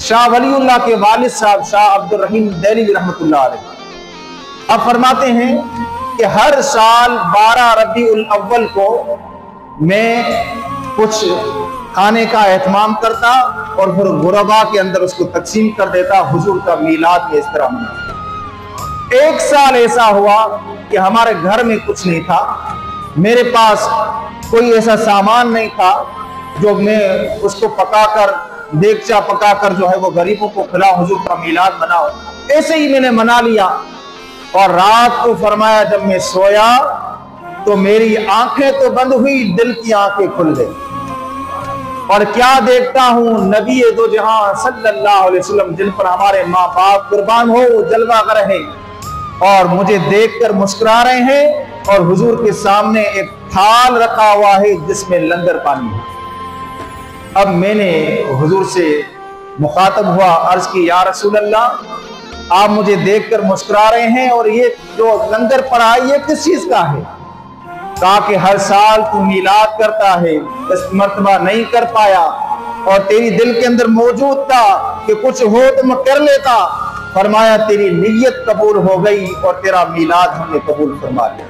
शाह वलीउल्लाह के वालिद साहब शाह अब्दुल रहीम देहलवी रहमतुल्लाह अलैह अब फरमाते हैं कि हर साल 12 रबीउल अव्वल को मैं कुछ खाने का एहतमाम करता और फिर गुरबा के अंदर उसको तकसीम कर देता। हुजूर का मीलाद में इस तरह मना। एक साल ऐसा हुआ कि हमारे घर में कुछ नहीं था, मेरे पास कोई ऐसा सामान नहीं था जो मैं उसको पकाकर देगचा पकाकर जो है वो गरीबों को खिलाऊं, हुजूर का मीलाद मनाओ। ऐसे ही मैंने मना लिया और रात को फरमाया जब मैं सोया तो मेरी आंखें तो बंद हुई, दिल की आंखें खुल गई और क्या देखता हूं, नबी दो जहां सल्लल्लाहु अलैहि वसल्लम जिन पर हमारे माँ बाप कुर्बान हो जलवा कर रहे और मुझे देखकर मुस्कुरा रहे हैं और हुजूर के सामने एक थाल रखा हुआ है जिसमें लंगर पानी है। अब मैंने हुजूर से मुखातब हुआ, अर्ज की या रसूल अल्लाह आप मुझे देखकर मुस्कुरा रहे हैं और ये जो लंगर पड़ा है ये किस चीज का है? कहा कि हर साल तू मीलाद करता है, इस मर्तबा नहीं कर पाया और तेरी दिल के अंदर मौजूद था कि कुछ हो तो मैं कर लेता। फरमाया तेरी नियत कबूल हो गई और तेरा मीलाद हमने कबूल फरमा लिया।